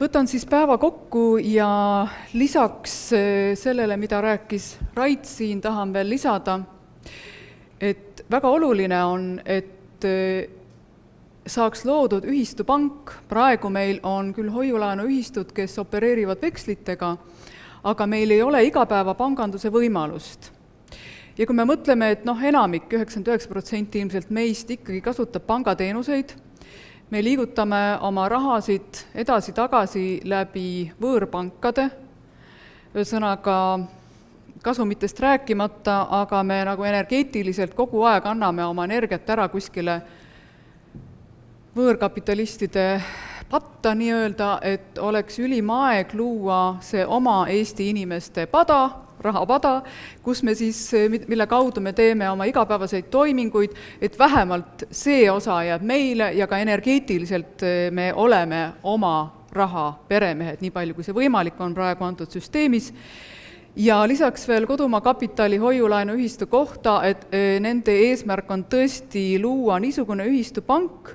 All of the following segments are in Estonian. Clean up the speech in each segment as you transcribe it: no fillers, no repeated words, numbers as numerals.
Võtan siis päeva kokku ja lisaks sellele, mida rääkis Rait siin, tahan veel lisada, et väga oluline on, et saaks loodud ühistupank. Praegu meil on küll hoiulaenuühistud, kes opereerivad vekslitega, aga meil ei ole igapäevapanganduse võimalust. Ja kui me mõtleme, et enamik, 99% ilmselt meist ikkagi kasutab pangateenuseid, me liigutame oma rahasid edasi-tagasi läbi võõrpankade, ühesõnaga kasumitest rääkimata, aga me nagu energeetiliselt kogu aeg anname oma energiat ära kuskile võõrkapitalistide patta nii-öelda, et oleks ülim aeg luua see oma Eesti inimeste pada, rahapada, kus me siis, mille kaudu me teeme oma igapäevaseid toiminguid, et vähemalt see osa jääb meile ja ka energeetiliselt me oleme oma raha peremehed, nii palju kui see võimalik on praegu antud süsteemis. Ja lisaks veel Kodumaa Kapitali hoiulaenuühistu kohta, et nende eesmärk on tõesti luua niisugune ühistupank,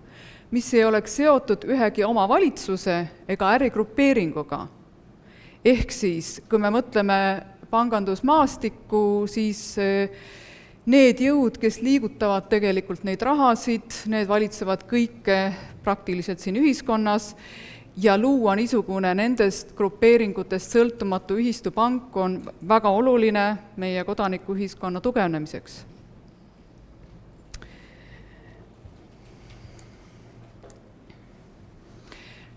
mis ei oleks seotud ühegi omavalitsuse ega ärigrupeeringuga. Ehk siis, kui me mõtleme pangandusmaastikku, siis need jõud, kes liigutavad tegelikult neid rahasid, need valitsevad kõike praktiliselt siin ühiskonnas ja luua niisugune nendest grupeeringutest sõltumatu ühistupank on väga oluline meie kodanikuühiskonna tugevnemiseks.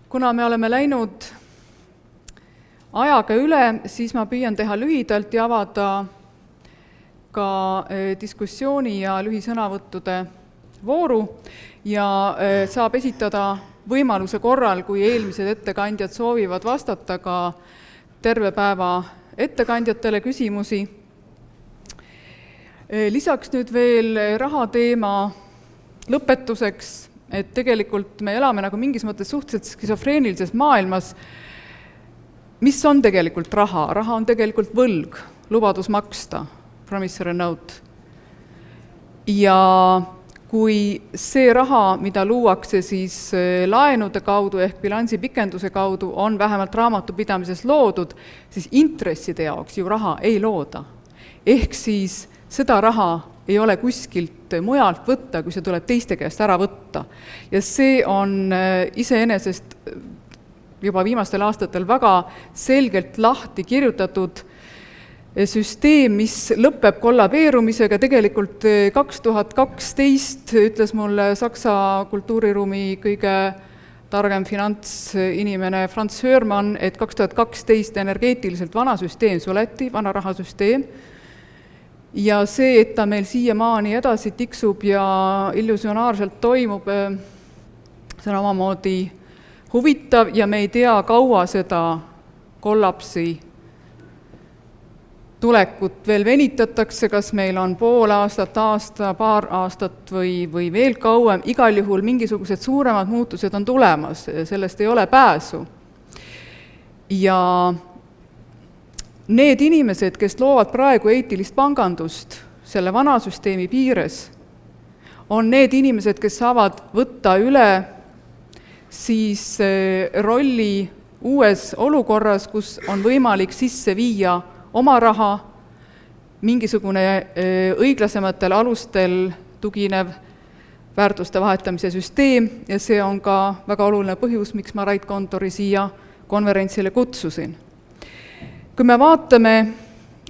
Kuna me oleme läinud ajaga üle, siis ma püüan teha lühidalt ja avada ka diskussiooni ja lühisõnavõttude vooru ja saab esitada võimaluse korral, kui eelmised ettekandjad soovivad vastata ka terve päeva ettekandjatele küsimusi. Lisaks nüüd veel rahateema lõpetuseks, et tegelikult me elame nagu mingis mõttes suhteliselt skisofreenilises maailmas. Mis on tegelikult raha? Raha on tegelikult võlg, lubadus maksta, promissory note. Ja kui see raha, mida luuakse siis laenude kaudu ehk bilansipikenduse kaudu, on vähemalt raamatupidamises loodud, siis intresside jaoks ju raha ei looda. Ehk siis seda raha ei ole kuskilt mujalt võtta, kui see tuleb teiste käest ära võtta. Ja see on iseenesest juba viimastel aastatel väga selgelt lahti kirjutatud süsteem, mis lõpeb kollabeerumisega. Tegelikult 2012 ütles mulle Saksa kultuuriruumi kõige targem finantsinimene Franz Hörmann, et 2012 energeetiliselt vana süsteem suleti, vana rahasüsteem. Ja see, et ta meil siiamaani edasi tiksub ja illusionaarselt toimub, see on omamoodi huvitav ja me ei tea, kaua seda kollapsi tulekut veel venitatakse, kas meil on pool aastat, aasta, paar aastat või veel kauem. Igal juhul mingisugused suuremad muutused on tulemas, sellest ei ole pääsu. Ja need inimesed, kes loovad praegu eetilist pangandust selle vana süsteemi piires, on need inimesed, kes saavad võtta üle siis rolli uues olukorras, kus on võimalik sisse viia oma raha, mingisugune õiglasematel alustel tuginev väärtuste vahetamise süsteem ja see on ka väga oluline põhjus, miks ma Rait Kontori siia konverentsile kutsusin. Kui me vaatame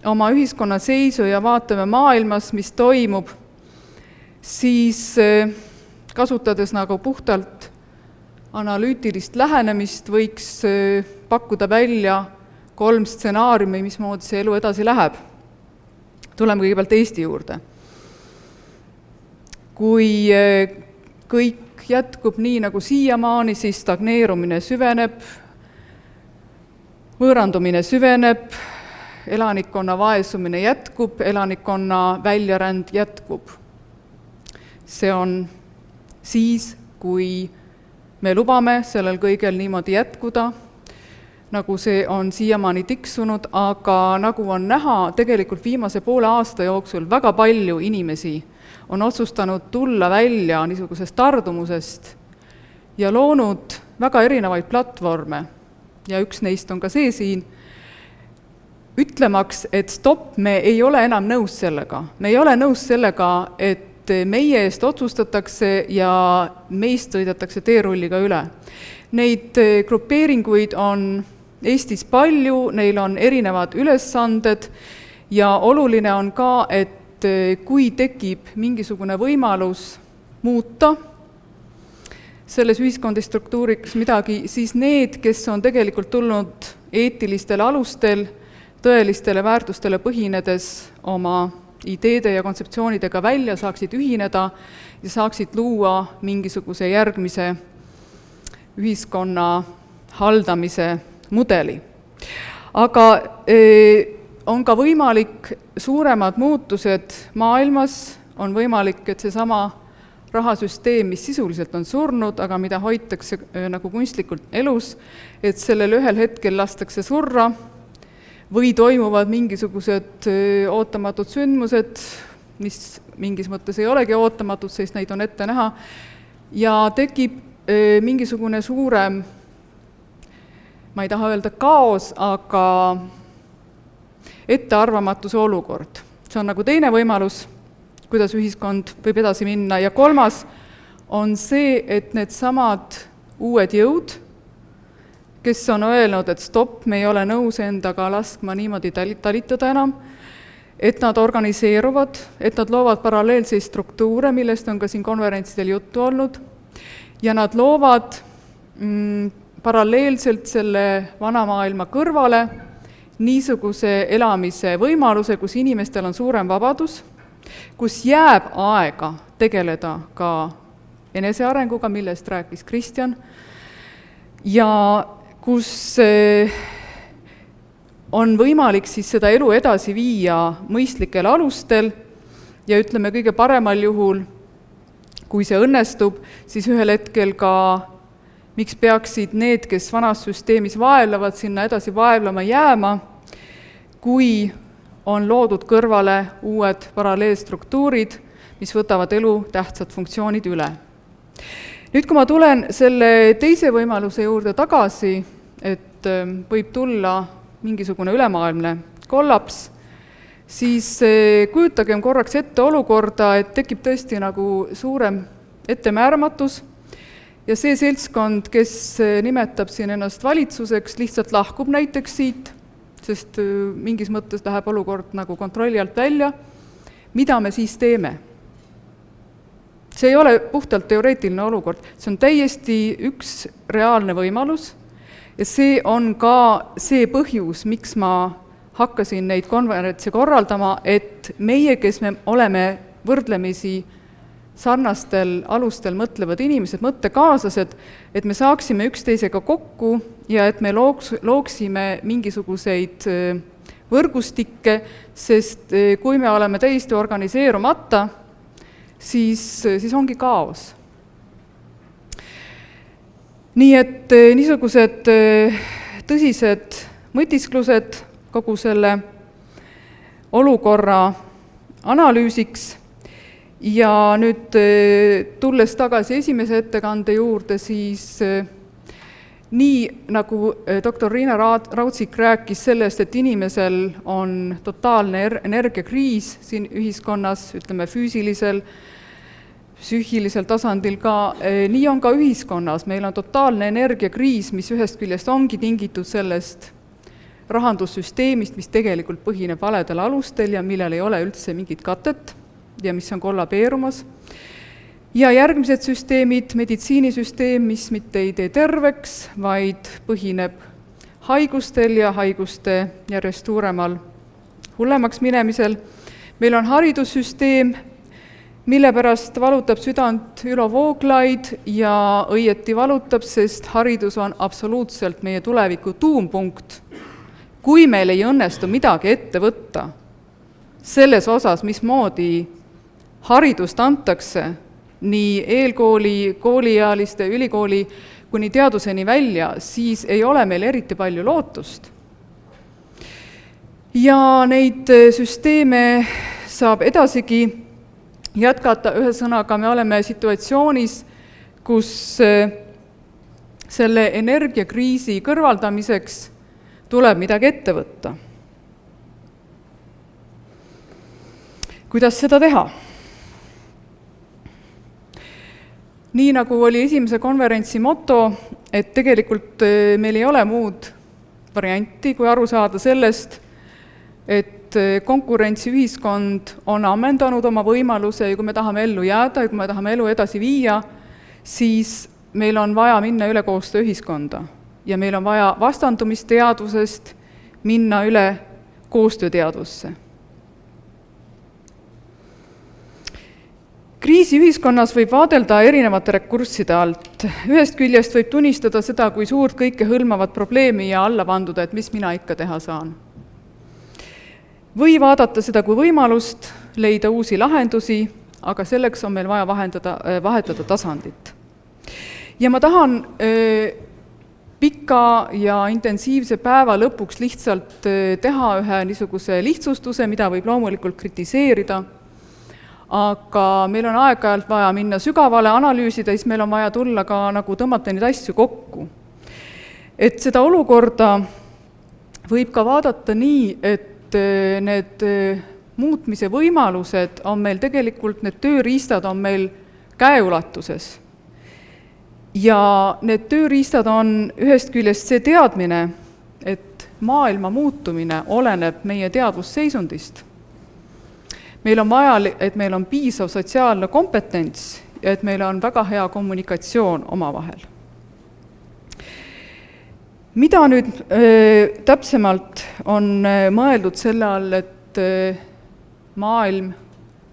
oma ühiskonna seisu ja vaatame maailmas, mis toimub, siis kasutades nagu puhtalt analüütilist lähenemist võiks pakkuda välja 3 stsenaariumi, mismoodi see elu edasi läheb. Tuleme kõigepealt Eesti juurde. Kui kõik jätkub nii nagu siiamaani, siis stagneerumine süveneb, võõrandumine süveneb, elanikkonna vaesumine jätkub, elanikkonna väljaränd jätkub. See on siis, kui me lubame sellel kõigel niimoodi jätkuda, nagu see on siiamaani tiksunud, aga nagu on näha, tegelikult viimase poole aasta jooksul väga palju inimesi on otsustanud tulla välja niisugusest tardumusest ja loonud väga erinevaid platvorme. ja üks neist on ka see siin, ütlemaks, et stopp, me ei ole enam nõus sellega. Me ei ole nõus sellega, et meie eest otsustatakse ja meist sõidetakse teerulliga üle. Neid grupeeringuid on Eestis palju, neil on erinevad ülesanded ja oluline on ka, et kui tekib mingisugune võimalus muuta selles ühiskondades struktuuriks midagi, siis need, kes on tegelikult tulnud eetilistel alustel, tõelistele väärtustele põhinedes oma ideede ja kontseptsioonidega välja, saaksid ühineda ja saaksid luua mingisuguse järgmise ühiskonna haldamise mudeli. Aga on ka võimalik suuremad muutused maailmas, on võimalik, et seesama rahasüsteem, mis sisuliselt on surnud, aga mida hoitakse nagu kunstlikult elus, et sellel ühel hetkel lastakse surra või toimuvad mingisugused ootamatud sündmused, mis mingis mõttes ei olegi ootamatud, sest neid on ette näha, ja tekib mingisugune suurem, ma ei taha öelda kaos, aga ettearvamatuse olukord. See on nagu teine võimalus, kuidas ühiskond võib edasi minna, ja kolmas on see, et need samad uued jõud, kes on öelnud, et stopp, me ei ole nõus endaga laskma niimoodi talitada enam, et nad organiseeruvad, et nad loovad paralleelseid struktuure, millest on ka siin konverentsidel juttu olnud, ja nad loovad paralleelselt selle vana maailma kõrvale niisuguse elamise võimaluse, kus inimestel on suurem vabadus, kus jääb aega tegeleda ka enesearenguga, millest rääkis Kristjan, ja kus on võimalik siis seda elu edasi viia mõistlikel alustel ja ütleme kõige paremal juhul, kui see õnnestub, siis ühel hetkel ka, miks peaksid need, kes vanas süsteemis vaevlevad, sinna edasi vaevlema jääma, kui on loodud kõrvale uued paralleelstruktuurid, mis võtavad elu tähtsad funktsioonid üle. Nüüd, kui ma tulen selle teise võimaluse juurde tagasi, et võib tulla mingisugune ülemaailmne kollaps, siis kujutagem korraks ette olukorda, et tekib tõesti nagu suurem ettemääramatus ja see seltskond, kes nimetab siin ennast valitsuseks, lihtsalt lahkub näiteks siit, sest mingis mõttes läheb olukord nagu kontrolli alt välja. Mida me siis teeme? See ei ole puhtalt teoreetiline olukord, see on täiesti üks reaalne võimalus ja see on ka see põhjus, miks ma hakkasin neid konverentse korraldama, et meie, kes me oleme võrdlemisi sarnastel alustel mõtlevad inimesed, mõttekaaslased, et me saaksime üksteisega kokku ja et me looksime mingisuguseid võrgustikke, sest kui me oleme täiesti organiseerumata, siis ongi kaos. Nii et niisugused tõsised mõtisklused kogu selle olukorra analüüsiks ja nüüd tulles tagasi esimese ettekande juurde, siis nii nagu doktor Riina Raudsik rääkis sellest, et inimesel on totaalne energiakriis siin ühiskonnas, ütleme füüsilisel, psüühilisel tasandil ka, nii on ka ühiskonnas. Meil on totaalne energiakriis, mis ühest küljest ongi tingitud sellest rahandussüsteemist, mis tegelikult põhineb valedel alustel ja millel ei ole üldse mingit katet ja mis on kollabeerumas. Ja järgmised süsteemid, meditsiinisüsteem, mis mitte ei tee terveks, vaid põhineb haigustel ja haiguste järjest suuremal hullemaks minemisel. Meil on haridussüsteem, mille pärast valutab südant Ülo Vooglaid ja õieti valutab, sest haridus on absoluutselt meie tuleviku tuumpunkt. Kui meil ei õnnestu midagi ette võtta selles osas, mismoodi haridust antakse, nii eelkooli, kooliealiste, ülikooli kuni teaduseni välja, siis ei ole meil eriti palju lootust. Ja neid süsteeme saab edasigi jätkata, ühesõnaga me oleme situatsioonis, kus selle energiakriisi kõrvaldamiseks tuleb midagi ette võtta. Kuidas seda teha? Nii nagu oli esimese konverentsi moto, et tegelikult meil ei ole muud varianti, kui aru saada sellest, et konkurentsiühiskond on ammendanud oma võimaluse ja kui me tahame ellu jääda ja kui me tahame elu edasi viia, siis meil on vaja minna üle koostööühiskonda ja meil on vaja vastandumisteadusest minna üle koostööteadusse. Kriisi ühiskonnas võib vaadelda erinevate rekursside alt. Ühest küljest võib tunnistada seda, kui suurt kõike hõlmavat probleemi ja alla vanduda, et mis mina ikka teha saan. Või vaadata seda kui võimalust, leida uusi lahendusi, aga selleks on meil vaja vahetada tasandit. Ja ma tahan pika ja intensiivse päeva lõpuks lihtsalt teha ühe niisuguse lihtsustuse, mida võib loomulikult kritiseerida, aga meil on aeg-ajalt vaja minna sügavale analüüsida, siis meil on vaja tulla ka nagu tõmmata neid asju kokku. Et seda olukorda võib ka vaadata nii, et need muutmise võimalused on meil tegelikult, need tööriistad on meil käeulatuses. Ja need tööriistad on ühest küljest see teadmine, et maailma muutumine oleneb meie teadvusseisundist. Meil on vaja, et meil on piisav sotsiaalne kompetents ja et meil on väga hea kommunikatsioon omavahel. Mida nüüd täpsemalt on mõeldud selle all, et maailm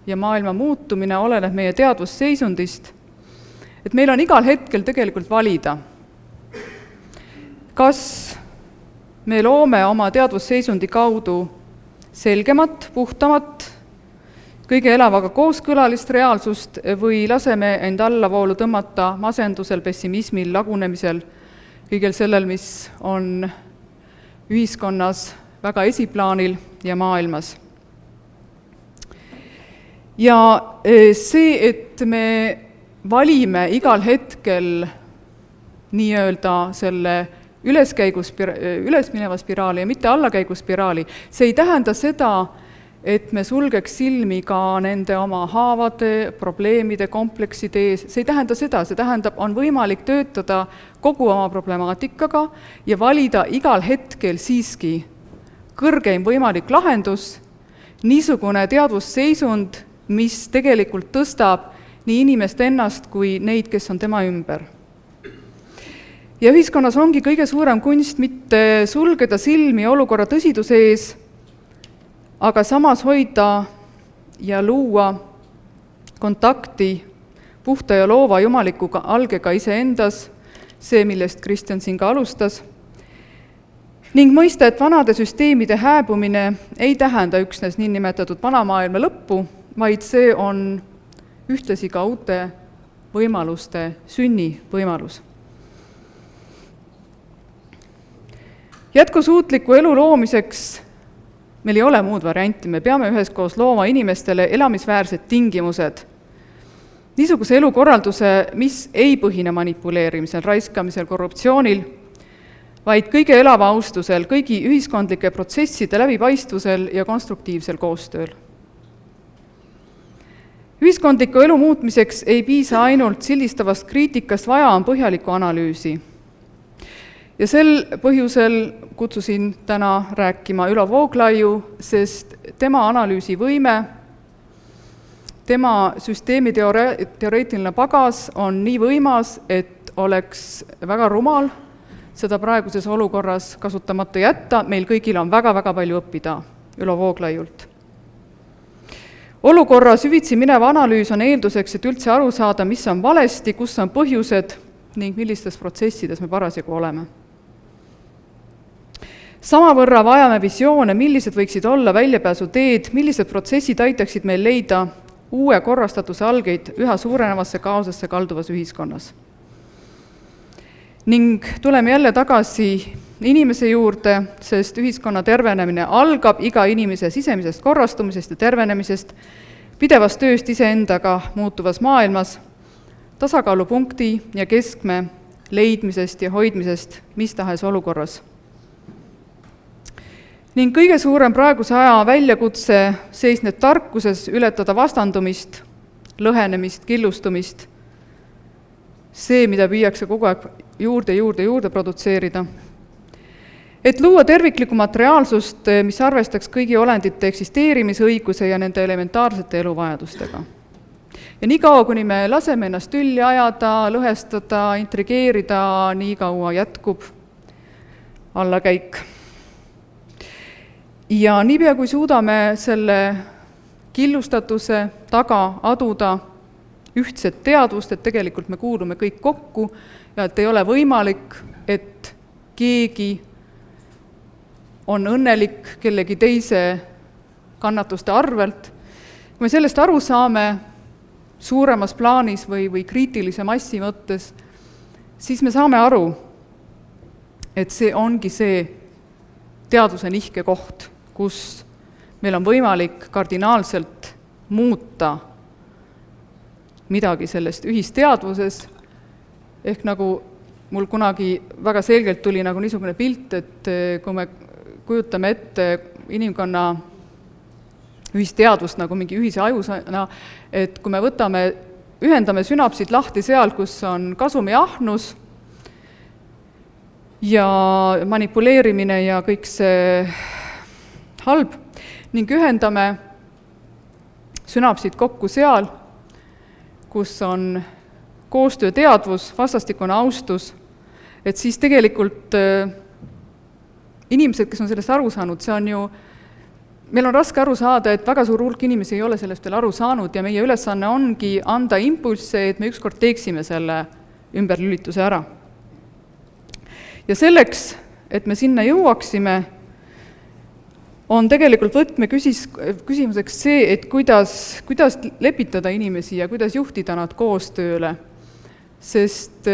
ja maailma muutumine oleneb meie teadvusseisundist, et meil on igal hetkel tegelikult valida, kas me loome oma teadvusseisundi kaudu selgemat, puhtamat, kõige elavaga kooskõlalist reaalsust või laseme end allavoolu tõmmata masendusel, pessimismil, lagunemisel, kõigel sellel, mis on ühiskonnas väga esiplaanil ja maailmas. Ja see, et me valime igal hetkel nii-öelda selle ülesmineva spiraali ja mitte allakäiguspiraali, see ei tähenda seda, et me sulgeks silmi ka nende oma haavade, probleemide, komplekside ees. See ei tähenda seda, see tähendab, on võimalik töötada kogu oma problemaatikaga ja valida igal hetkel siiski kõrgeim võimalik lahendus, niisugune teadvusseisund, mis tegelikult tõstab nii inimest ennast kui neid, kes on tema ümber. Ja ühiskonnas ongi kõige suurem kunst mitte sulgeda silmi olukorra tõsiduse ees, aga samas hoida ja luua kontakti puhta ja loova jumaliku algega iseendas, see, millest Kristjan siin ka alustas, ning mõista, et vanade süsteemide hääbumine ei tähenda üksnes niinimetatud vanamaailma lõppu, vaid see on ühtlasi ka uute võimaluste sünni võimalus. Jätkusuutliku elu loomiseks meil ei ole muud varianti, me peame üheskoos looma inimestele elamisväärsed tingimused. Niisuguse elukorralduse, mis ei põhine manipuleerimisel, raiskamisel, korruptsioonil, vaid kõige elava austusel, kõigi ühiskondlike protsesside läbipaistvusel ja konstruktiivsel koostööl. Ühiskondliku elu muutmiseks ei piisa ainult sildistavast kriitikast, vaja on põhjalikku analüüsi. Ja sel põhjusel kutsusin täna rääkima Ülo Vooglaiu, sest tema analüüsivõime, tema süsteemi teoreetiline pagas on nii võimas, et oleks väga rumal seda praeguses olukorras kasutamata jätta. Meil kõigil on väga-väga palju õppida Ülo Vooglaiult. Olukorra süvitsi minev analüüs on eelduseks, et üldse aru saada, mis on valesti, kus on põhjused ning millistes protsessides me parasjagu oleme. Samavõrra vajame visioone, millised võiksid olla väljapääsuteed, millised protsessid aitaksid meil leida uue korrastatuse algeid üha suurenevasse kaosesse kalduvas ühiskonnas. Ning tuleme jälle tagasi inimese juurde, sest ühiskonna tervenemine algab iga inimese sisemisest korrastumisest ja tervenemisest, pidevast tööst iseendaga muutuvas maailmas, tasakaalupunkti ja keskme leidmisest ja hoidmisest mis tahes olukorras. Ning kõige suurem praeguse aja väljakutse seisneb tarkuses ületada vastandumist, lõhenemist, killustumist, see, mida püüakse kogu aeg juurde produtseerida. Et luua terviklikku materiaalsust, mis arvestaks kõigi olendite eksisteerimisõiguse ja nende elementaarsete eluvajadustega. Ja nii kaua, kuni me laseme ennast tülli ajada, lõhestada, intrigeerida, nii kaua jätkub allakäik. Ja niipea, kui suudame selle killustatuse taga aduda ühtset teadvust, et tegelikult me kuulume kõik kokku ja et ei ole võimalik, et keegi on õnnelik kellegi teise kannatuste arvelt. Kui me sellest aru saame suuremas plaanis või kriitilise massi mõttes, siis me saame aru, et see ongi see teaduse nihke koht, kus meil on võimalik kardinaalselt muuta midagi sellest ühisteadvuses, ehk nagu mul kunagi väga selgelt tuli nagu niisugune pilt, et kui me kujutame ette inimkonna ühisteadvust nagu mingi ühise ajusana, et kui me ühendame sünapsid lahti seal, kus on kasumiahnus ja manipuleerimine ja kõik see halb, ning ühendame sünapsid kokku seal, kus on koostööteadvus, vastastikune austus, et siis tegelikult inimesed, kes on sellest aru saanud, see on ju, meil on raske aru saada, et väga suur hulk inimesi ei ole sellest veel aru saanud ja meie ülesanne ongi anda impulsse, et me ükskord teeksime selle ümberlülituse ära. Ja selleks, et me sinna jõuaksime, on tegelikult võtmeküsimuseks see, et kuidas lepitada inimesi ja kuidas juhtida nad koostööle. Sest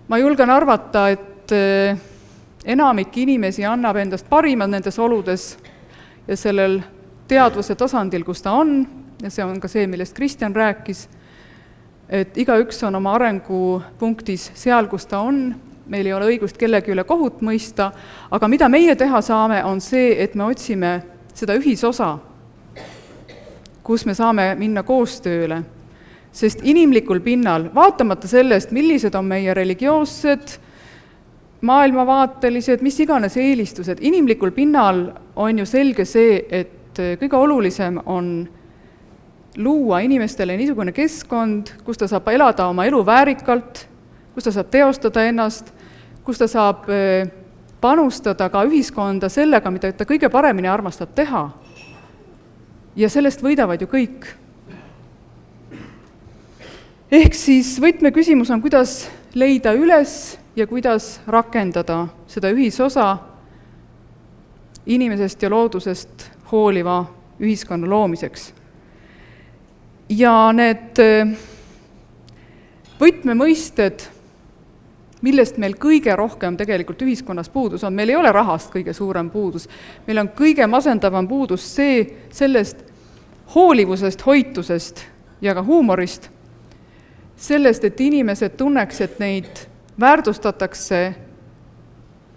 ma julgen arvata, et enamik inimesi annab endast parimad nendes oludes ja sellel teadvuse tasandil, kus ta on, ja see on ka see, millest Kristjan rääkis, et igaüks on oma arengupunktis seal, kus ta on, meil ei ole õigust kellegi üle kohut mõista, aga mida meie teha saame, on see, et me otsime seda ühisosa, kus me saame minna koostööle. Sest inimlikul pinnal, vaatamata sellest, millised on meie religioossed, maailmavaatelised, mis iganes eelistused, inimlikul pinnal on ju selge see, et kõige olulisem on luua inimestele niisugune keskkond, kus ta saab elada oma elu väärikalt, kus ta saab teostada ennast, kus ta saab panustada ka ühiskonda sellega, mida ta kõige paremini armastab teha. Ja sellest võidavad ju kõik. Ehk siis võtmeküsimus on, kuidas leida üles ja kuidas rakendada seda ühisosa inimesest ja loodusest hooliva ühiskonna loomiseks. Ja need võtmemõisted, millest meil kõige rohkem tegelikult ühiskonnas puudus on, meil ei ole rahast kõige suurem puudus, meil on kõige masendavam puudus sellest hoolivusest, hoitusest ja ka huumorist, sellest, et inimesed tunneks, et neid väärtustatakse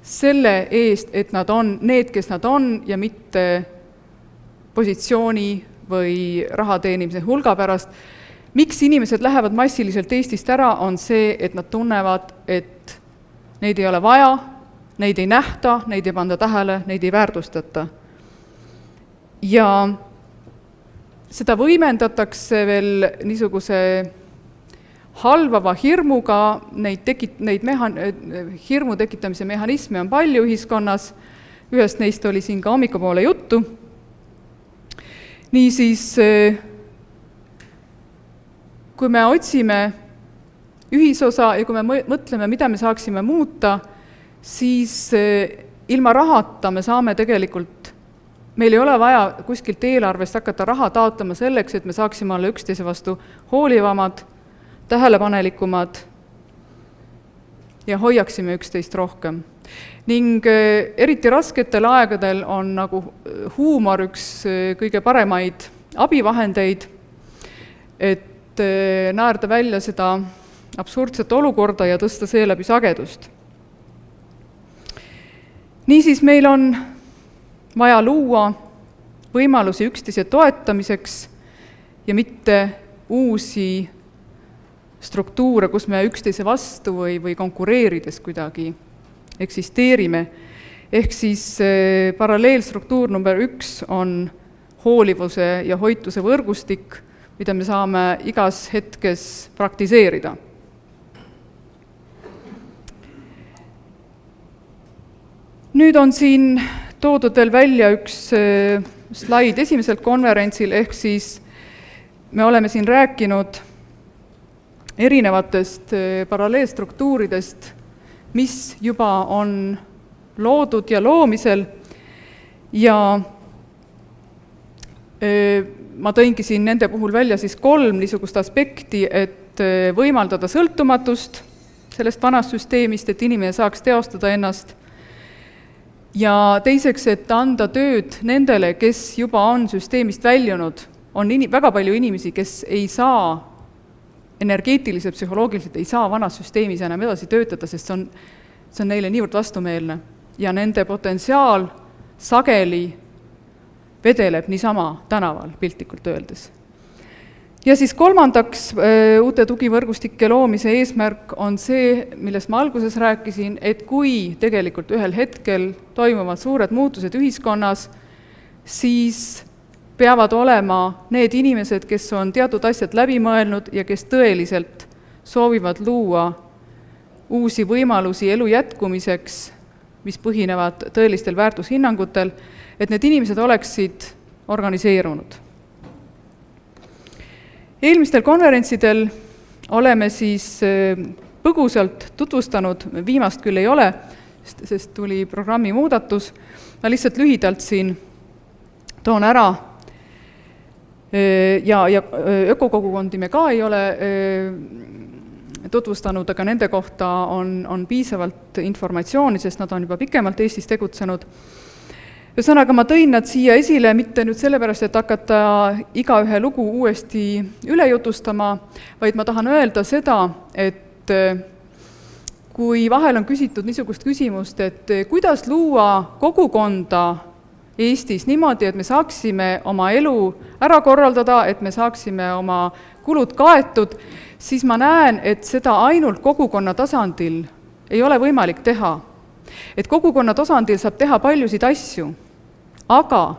selle eest, et nad on need, kes nad on ja mitte positsiooni või raha teenimise hulga pärast. Miks inimesed lähevad massiliselt Eestist ära, on see, et nad tunnevad, et neid ei ole vaja, neid ei nähta, neid ei panda tähele, neid ei väärtustata. Ja seda võimendatakse veel niisuguse halvava hirmuga, hirmu tekitamise mehhanisme on palju ühiskonnas, ühest neist oli siin ka hommikupoole juttu. Niisiis, kui me otsime ühisosa ja kui me mõtleme, mida me saaksime muuta, siis ilma rahata me saame tegelikult, meil ei ole vaja kuskilt eelarvest hakata raha taotlema selleks, et me saaksime olla üksteise vastu hoolivamad, tähelepanelikumad ja hoiaksime üksteist rohkem. Ning eriti rasketel aegadel on nagu huumor üks kõige paremaid abivahendeid, et naerda välja seda absurdset olukorda ja tõsta seeläbi sagedust. Niisiis meil on vaja luua võimalusi üksteise toetamiseks ja mitte uusi struktuure, kus me üksteise vastu või konkureerides kuidagi eksisteerime. Ehk siis paralleelstruktuur number 1 on hoolivuse ja hoituse võrgustik, mida me saame igas hetkes praktiseerida. Nüüd on siin toodud veel välja üks slaid esimesel konverentsil, ehk siis me oleme siin rääkinud erinevatest paralleelstruktuuridest, mis juba on loodud ja loomisel ja ma tõingi siin nende puhul välja siis 3 niisugust aspekti, et võimaldada sõltumatust sellest vanast süsteemist, et inimene saaks teostada ennast, ja teiseks, et anda tööd nendele, kes juba on süsteemist väljunud. On väga palju inimesi, kes ei saa energeetiliselt, psühholoogiliselt ei saa vanas süsteemis enam edasi töötada, sest see on neile niivõrd vastumeelne ja nende potentsiaal sageli vedeleb niisama tänaval, piltlikult öeldes. Ja siis kolmandaks, uute tugivõrgustike loomise eesmärk on see, millest ma alguses rääkisin, et kui tegelikult ühel hetkel toimuvad suured muutused ühiskonnas, siis peavad olema need inimesed, kes on teatud asjad läbi mõelnud ja kes tõeliselt soovivad luua uusi võimalusi elu jätkumiseks, mis põhinevad tõelistel väärtushinnangutel, et need inimesed oleksid organiseerunud. Eelmistel konverentsidel oleme siis põgusalt tutvustanud, viimast küll ei ole, sest tuli programmi muudatus, ma lihtsalt lühidalt siin toon ära ja ökokogukondi me ka ei ole tutvustanud, aga nende kohta on piisavalt informatsiooni, sest nad on juba pikemalt Eestis tegutsenud. Ühesõnaga, ma tõin nad siia esile mitte nüüd sellepärast, et hakata igaühe lugu uuesti üle jutustama, vaid ma tahan öelda seda, et kui vahel on küsitud niisugust küsimust, et kuidas luua kogukonda Eestis niimoodi, et me saaksime oma elu ära korraldada, et me saaksime oma kulud kaetud, siis ma näen, et seda ainult kogukonna tasandil ei ole võimalik teha. Et kogukonna tasandil saab teha paljusid asju, aga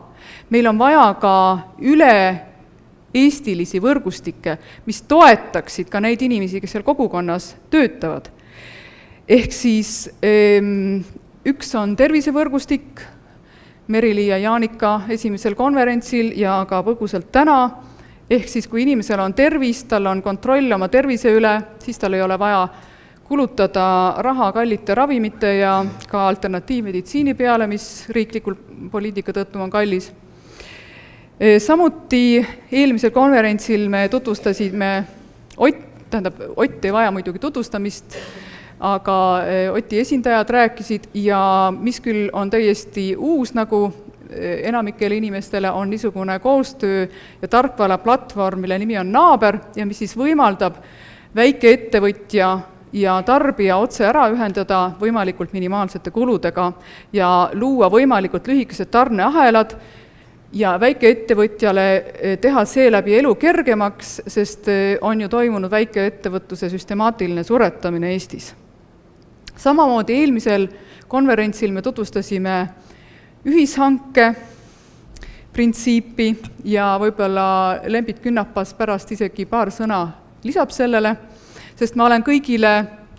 meil on vaja ka üle-eestilisi võrgustikke, mis toetaksid ka neid inimesi, kes seal kogukonnas töötavad. Ehk siis üks on tervisevõrgustik, Merili ja Jaanika esimesel konverentsil ja ka põgusalt täna, ehk siis kui inimesel on tervis, tal on kontroll oma tervise üle, siis tal ei ole vaja kulutada raha kallite ravimite ja ka alternatiivmeditsiini peale, mis riiklikul poliitika tõttu on kallis. Samuti eelmisel konverentsil me tutvustasime Ott ei vaja muidugi tutvustamist, aga Oti esindajad rääkisid ja mis küll on täiesti uus nagu enamikele inimestele, on niisugune koostöö ja tarkvara platvorm, mille nimi on Naaber ja mis siis võimaldab väikeettevõtja ja tarbija otse ära ühendada võimalikult minimaalsete kuludega ja luua võimalikult lühikesed tarneahelad ja väikeettevõtjale teha seeläbi elu kergemaks, sest on ju toimunud väikeettevõtluse süstemaatiline suretamine Eestis. Samamoodi eelmisel konverentsil me tutvustasime ühishanke printsiipi ja võib-olla Lembit Künnapas pärast isegi paar sõna lisab sellele, sest ma olen kõigile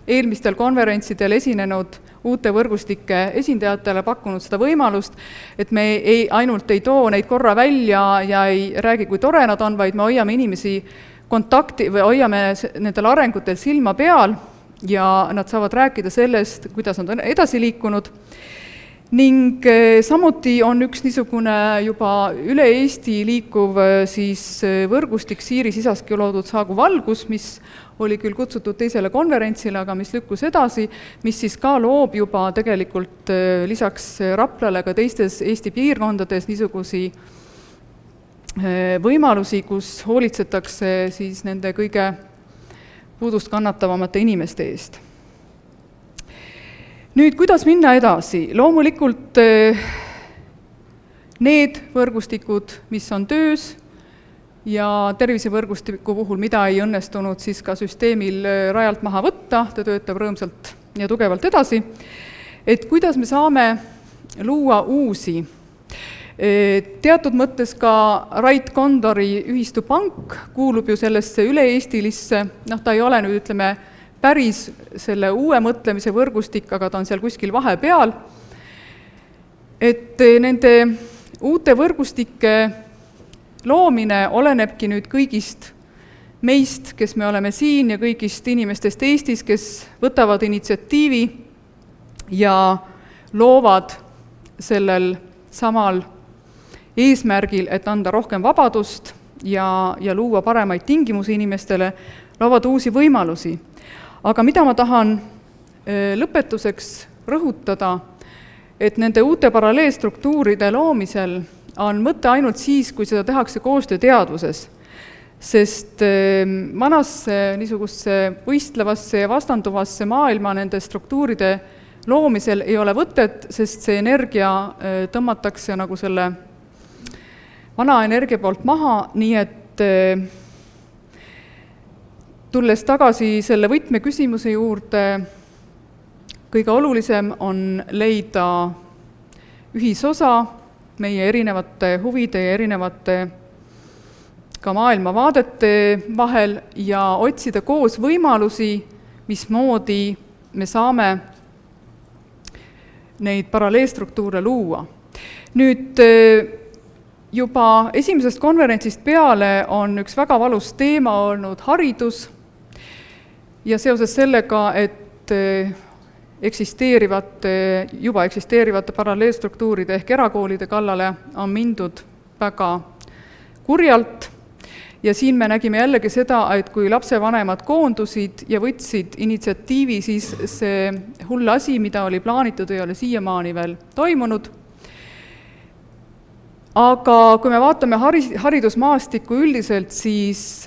eelmistel konverentsidel esinenud uute võrgustike esindajatele pakkunud seda võimalust, et me ainult ei too neid korra välja ja ei räägi, kui tore nad on, vaid me hoiame inimesi kontakti või hoiame nendel arengutel silma peal ja nad saavad rääkida sellest, kuidas nad on edasi liikunud. Ning samuti on üks niisugune juba üle Eesti liikuv siis võrgustik Siiris Isaski loodud Saagu valgus, mis oli küll kutsutud teisele konverentsile, aga mis lükkus edasi, mis siis ka loob juba tegelikult lisaks Raplale ka teistes Eesti piirkondades niisugusi võimalusi, kus hoolitsetakse siis nende kõige puudust kannatavamate inimeste eest. Nüüd, kuidas minna edasi? Loomulikult need võrgustikud, mis on töös ja tervisevõrgustiku puhul, mida ei õnnestunud siis ka süsteemil rajalt maha võtta, ta töötab rõõmsalt ja tugevalt edasi, et kuidas me saame luua uusi. Teatud mõttes ka Rait Kondori ühistupank kuulub ju sellesse üle-eestilisse, ta ei ole nüüd, ütleme, päris selle uue mõtlemise võrgustik, aga ta on seal kuskil vahepeal. Et nende uute võrgustike loomine olenebki nüüd kõigist meist, kes me oleme siin ja kõigist inimestest Eestis, kes võtavad initsiatiivi ja loovad sellel samal eesmärgil, et anda rohkem vabadust ja luua paremaid tingimusi inimestele, loovad uusi võimalusi. Aga mida ma tahan lõpetuseks rõhutada, et nende uute paralleelstruktuuride loomisel on mõte ainult siis, kui seda tehakse koostööteadvuses, sest vanasse niisugusse võistlevasse ja vastanduvasse maailma nende struktuuride loomisel ei ole võtet, sest see energia tõmmatakse nagu selle vana energia poolt maha, nii et tulles tagasi selle võtmeküsimuse juurde, kõige olulisem on leida ühisosa meie erinevate huvide ja erinevate ka maailmavaadete vahel ja otsida koos võimalusi, mismoodi me saame neid paralleelstruktuure luua. Nüüd juba esimesest konverentsist peale on üks väga valus teema olnud haridus ja seoses sellega, et juba eksisteerivate paralleelstruktuuride ehk erakoolide kallale on mindud väga kurjalt ja siin me nägime jällegi seda, et kui lapsevanemad koondusid ja võtsid initsiatiivi, siis see hull asi, mida oli plaanitud, ei ole siiamaani veel toimunud. Aga kui me vaatame haridusmaastikku üldiselt, siis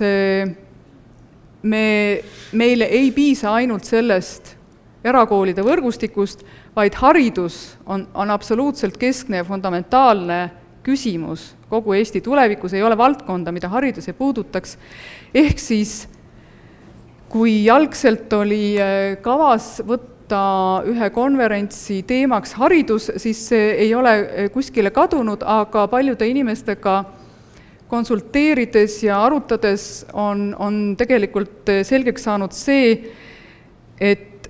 meile ei piisa ainult sellest erakoolide võrgustikust, vaid haridus on absoluutselt keskne ja fundamentaalne küsimus kogu Eesti tulevikus, ei ole valdkonda, mida haridus ei puudutaks. Ehk siis, kui algselt oli kavas võtta ühe konverentsi teemaks haridus, siis see ei ole kuskile kadunud, aga paljude inimestega konsulteerides ja arutades on tegelikult selgeks saanud see, et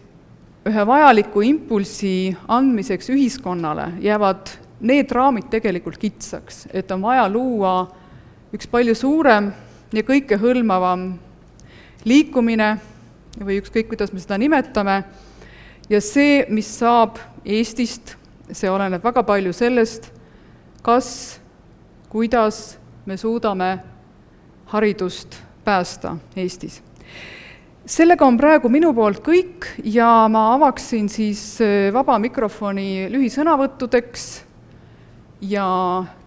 ühe vajaliku impulsi andmiseks ühiskonnale jäävad need raamid tegelikult kitsaks, et on vaja luua üks palju suurem ja kõikehõlmavam liikumine või ükskõik, kuidas me seda nimetame, ja see, mis saab Eestist, see oleneb väga palju sellest, kuidas me suudame haridust päästa Eestis. Sellega on praegu minu poolt kõik ja ma avaksin siis vaba mikrofoni lühisõnavõttudeks ja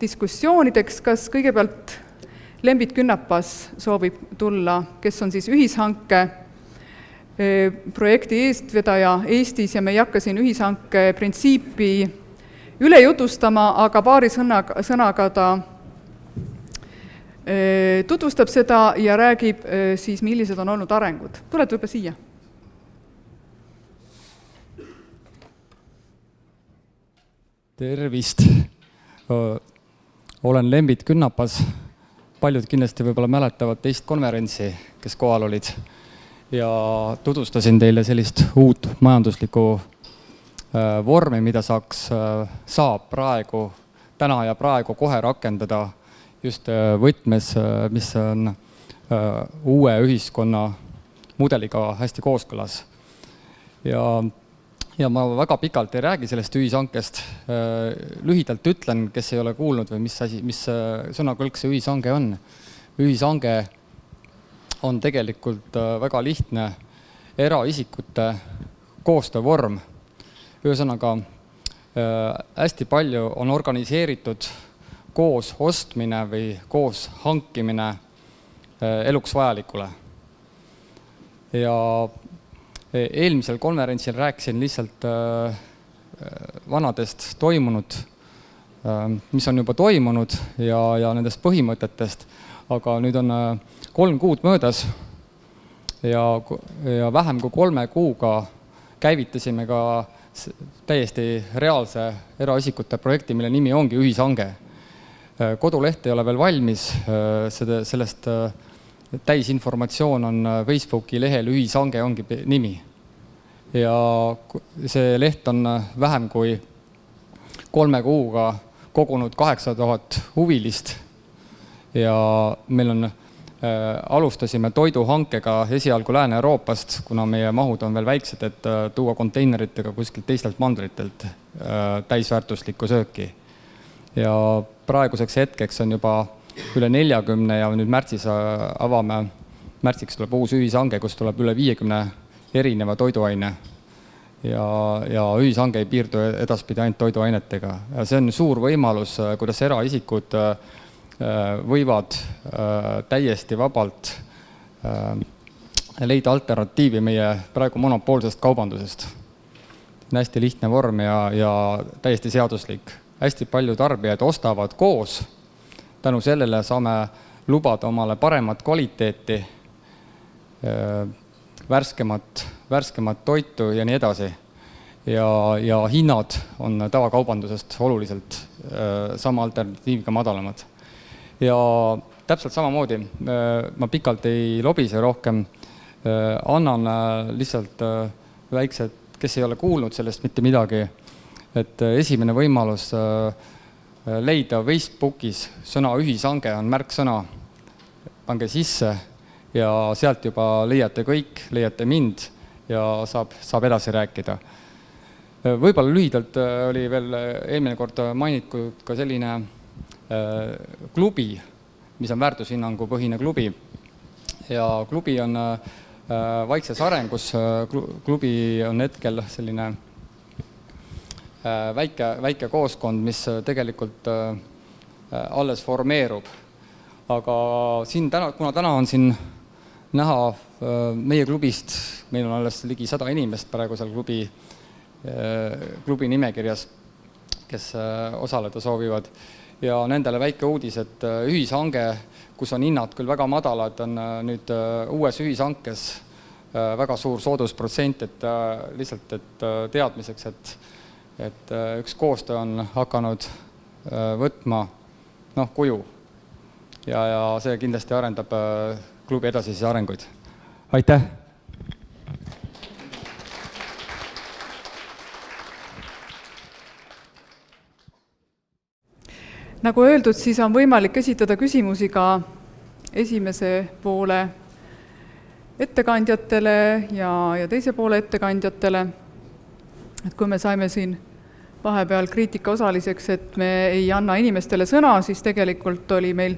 diskussioonideks. Kas kõigepealt Lembit Künnapas soovib tulla, kes on siis ühishanke projekti eestvedaja Eestis ja me ei hakka siin ühishanke printsiipi üle jutustama, aga paari sõnaga ta tutvustab seda ja räägib siis, millised on olnud arengud. Tuled võib-olla siia. Tervist! Olen Lembit Künnapas. Paljud kindlasti võib-olla mäletavad teist konverentsi, kes kohal olid. Ja tutvustasin teile sellist uut majanduslikku vormi, mida saab praegu, täna ja praegu kohe rakendada just võtmes, mis on uue ühiskonna mudeliga hästi kooskõlas. Ja ma väga pikalt ei räägi sellest ühishankest. Lühidalt ütlen, kes ei ole kuulnud või mis sõnakõlk see ühishange on. Ühishange on tegelikult väga lihtne eraisikute koostöövorm. Ühesõnaga, hästi palju on organiseeritud koos ostmine või koos hankimine eluks vajalikule. ja eelmisel konverentsil rääkisin lihtsalt vanadest toimunud, mis on juba toimunud ja nendest põhimõtetest, aga nüüd on 3 kuud möödas ja vähem kui 3 kuuga käivitasime ka täiesti reaalse eraisikute projekti, mille nimi ongi ühishange. Koduleht ei ole veel valmis, sellest täisinformatsioon on Facebooki lehel, ühishange ongi nimi. Ja see leht on vähem kui 3 kuuga kogunud 8000 huvilist ja meil on alustasime toiduhankega esialgu Lääne-Euroopast, kuna meie mahud on veel väiksed, et tuua konteineritega kuskilt teistelt mandritelt täisväärtuslikku sööki. Ja praeguseks hetkeks on juba üle 40 ja nüüd märtsiks tuleb uus ühishange, kus tuleb üle 50 erineva toiduaine. Ja ühishange ei piirdu edaspidi ainult toiduainetega. Ja see on suur võimalus, kuidas eraisikud võivad täiesti vabalt leida alternatiivi meie praegu monopoolsest kaubandusest. Hästi lihtne vorm ja täiesti seaduslik. Hästi palju tarbijaid ostavad koos. Tänu sellele saame lubada omale paremat kvaliteeti, värskemat toitu ja nii edasi. Ja hinnad on tavakaubandusest oluliselt sama alternatiiviga madalamad. Ja täpselt samamoodi, ma pikalt ei lobise rohkem, annan lihtsalt väiksed, kes ei ole kuulnud sellest mitte midagi, et esimene võimalus leida Facebookis sõna ühishange on märksõna, pange sisse ja sealt juba leiate kõik, leiate mind ja saab edasi rääkida. Võib-olla lühidalt oli veel eelmine kord mainitud ka selline klubi, mis on väärtushinnangu põhine klubi. Ja klubi on vaikses arengus, klubi on hetkel selline väike kooskond, mis tegelikult alles formeerub. Aga kuna täna on siin näha meie klubist, meil on alles ligi 100 inimest praegu seal klubi nimekirjas, kes osaleda soovivad. Ja nendele väike uudis, et ühishange, kus on hinnad küll väga madalad, on nüüd uues ühishankes väga suur soodusprotsent, et lihtsalt teadmiseks, et üks koostöö on hakanud võtma kuju. Ja see kindlasti arendab klubi edasisi arenguid. Aitäh! Nagu öeldud, siis on võimalik esitada küsimusi ka esimese poole ettekandjatele ja teise poole ettekandjatele. Et kui me saime siin vahepeal kriitika osaliseks, et me ei anna inimestele sõna, siis tegelikult oli meil